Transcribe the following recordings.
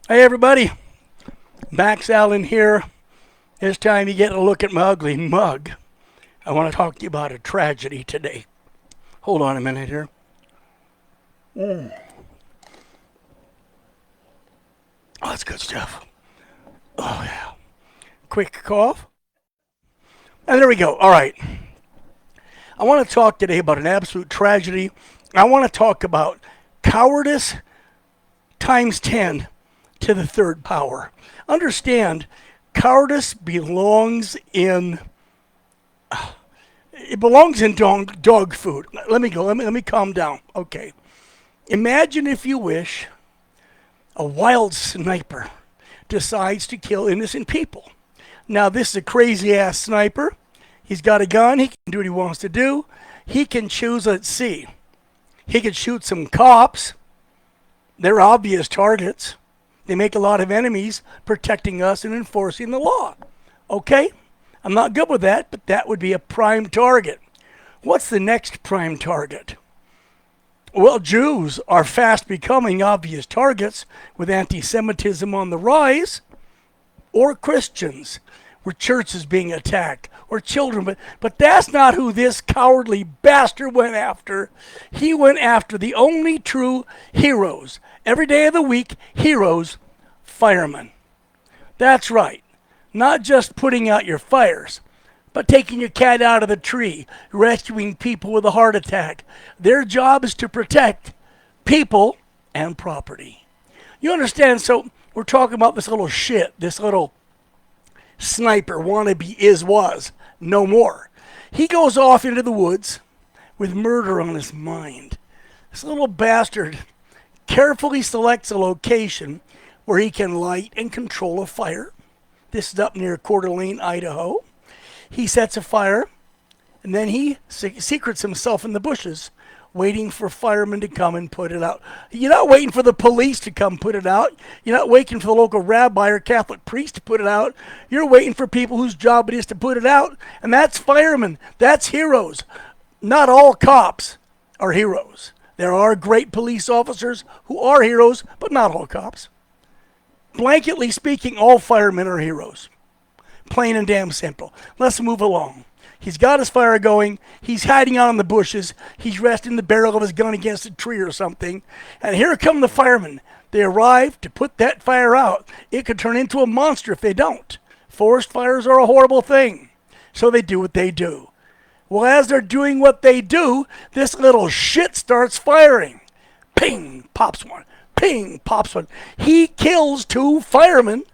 Hey everybody, Max Allen here. This time you get a look at my ugly mug. I want to talk to you about a tragedy today. Hold on a minute here. Oh, that's good stuff. Oh yeah. Quick cough. And there we go. All right. I want to talk today about an absolute tragedy. I want to talk about cowardice times 10 to the third power. Understand, cowardice belongs in dog food. Let me go. Let me calm down. Okay. Imagine, if you wish, a wild sniper decides to kill innocent people. Now, this is a crazy ass sniper. He's got a gun. He can do what he wants to do. He can choose, let's see. He could shoot some cops. They're obvious targets. They make a lot of enemies protecting us and enforcing the law. Okay? I'm not good with that, but that would be a prime target. What's the next prime target? Well, Jews are fast becoming obvious targets with anti-Semitism on the rise, or Christians, where churches being attacked, or children. But that's not who this cowardly bastard went after. He went after the only true heroes. Every day of the week, heroes, firemen. That's right. Not just putting out your fires, but taking your cat out of the tree, rescuing people with a heart attack. Their job is to protect people and property. You understand? So we're talking about this little shit, this little sniper wannabe was no more. He goes off into the woods with murder on his mind. This little bastard carefully selects a location where he can light and control a fire. This is up near Coeur d'Alene, Idaho. He sets a fire, and then he secrets himself in the bushes, waiting for firemen to come and put it out. You're not waiting for the police to come put it out. You're not waiting for the local rabbi or Catholic priest to put it out. You're waiting for people whose job it is to put it out, and that's firemen. That's heroes. Not all cops are heroes. There are great police officers who are heroes, but not all cops. Blanketly speaking, all firemen are heroes. Plain and damn simple. Let's move along. He's got his fire going. He's hiding out in the bushes. He's resting the barrel of his gun against a tree or something. And here come the firemen. They arrive to put that fire out. It could turn into a monster if they don't. Forest fires are a horrible thing. So they do what they do. Well, as they're doing what they do, this little shit starts firing. Ping, pops one. Ping, pops one. He kills 2 firemen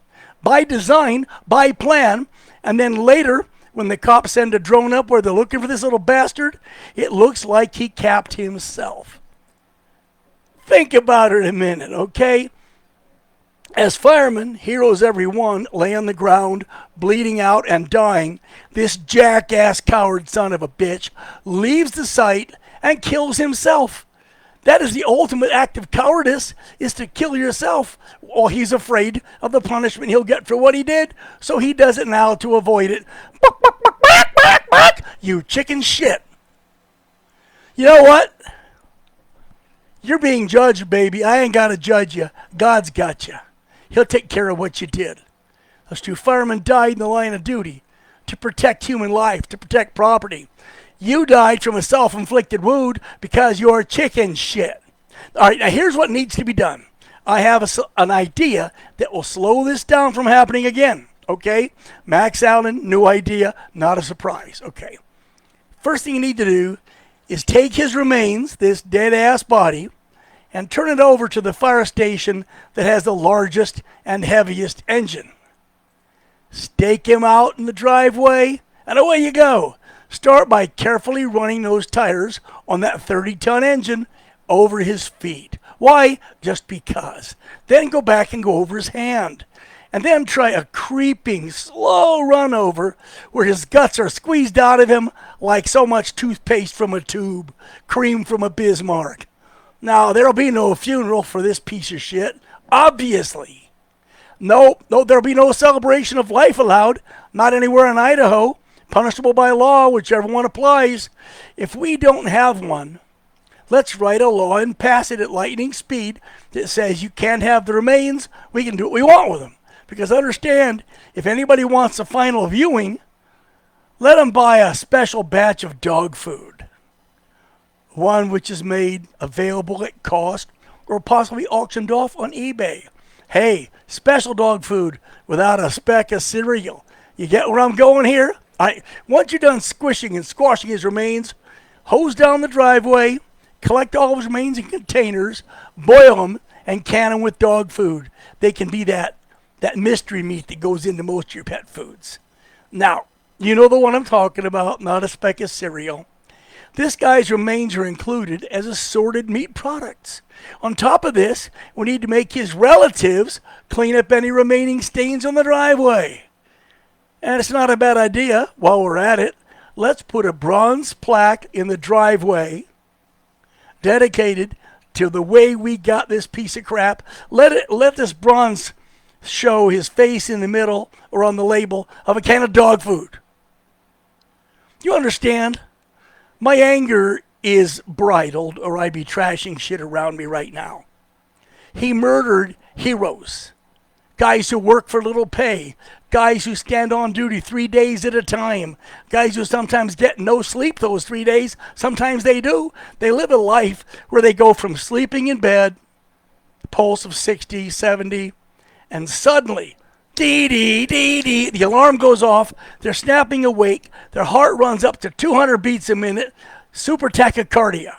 by design, by plan, and then later, when the cops send a drone up where they're looking for this little bastard, it looks like he capped himself. Think about it a minute, okay? As firemen, heroes every one, lay on the ground, bleeding out and dying, this jackass coward son of a bitch leaves the site and kills himself. That is the ultimate act of cowardice, is to kill yourself. Well, he's afraid of the punishment he'll get for what he did, so he does it now to avoid it. You chicken shit. You know what? You're being judged, baby. I ain't got to judge you. God's got you. He'll take care of what you did. Those 2 firemen died in the line of duty to protect human life, to protect property. You died from a self-inflicted wound because you're chicken shit. All right, now here's what needs to be done. I have an idea that will slow this down from happening again, okay? Max Allen, new idea, not a surprise, okay? First thing you need to do is take his remains, this dead-ass body, and turn it over to the fire station that has the largest and heaviest engine. Stake him out in the driveway, and away you go. Start by carefully running those tires on that 30-ton engine over his feet. Why? Just because. Then go back and go over his hand. And then try a creeping, slow run over where his guts are squeezed out of him like so much toothpaste from a tube, cream from a Bismarck. Now, there'll be no funeral for this piece of shit, obviously. No, there'll be no celebration of life allowed, not anywhere in Idaho. Punishable by law, whichever one applies. If we don't have one, Let's write a law and pass it at lightning speed that says you can't have the remains. We can do what we want with them. Because understand, if anybody wants a final viewing, let them buy a special batch of dog food. One which is made available at cost or possibly auctioned off on eBay. Hey, special dog food without a speck of cereal. You get where I'm going here? Once you're done squishing and squashing his remains, hose down the driveway, collect all his remains in containers, boil them, and can them with dog food. They can be that mystery meat that goes into most of your pet foods. Now, you know the one I'm talking about, not a speck of cereal. This guy's remains are included as assorted meat products. On top of this, we need to make his relatives clean up any remaining stains on the driveway. And it's not a bad idea, while we're at it, let's put a bronze plaque in the driveway dedicated to the way we got this piece of crap. Let this bronze show his face in the middle or on the label of a can of dog food. You understand? My anger is bridled, or I'd be trashing shit around me right now. He murdered heroes. Guys who work for little pay. Guys who stand on duty 3 days at a time. Guys who sometimes get no sleep those 3 days. Sometimes they do. They live a life where they go from sleeping in bed, pulse of 60, 70, and suddenly, dee, dee, dee, dee, the alarm goes off. They're snapping awake. Their heart runs up to 200 beats a minute. Super tachycardia.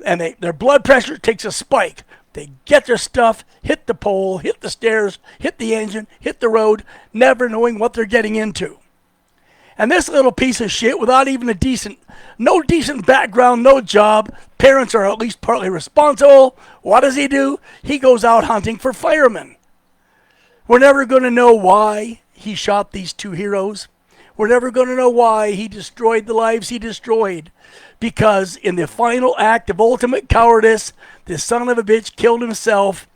And their blood pressure takes a spike. They get their stuff, hit the pole, hit the stairs, hit the engine, hit the road, never knowing what they're getting into. And this little piece of shit, without even no decent background, no job, parents are at least partly responsible. What does he do? He goes out hunting for firemen. We're never going to know why he shot these two heroes. We're never going to know why he destroyed the lives he destroyed. Because in the final act of ultimate cowardice, this son of a bitch killed himself.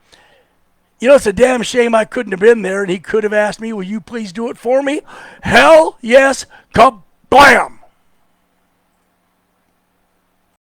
You know, it's a damn shame I couldn't have been there, and he could have asked me, will you please do it for me? Hell yes, kablam!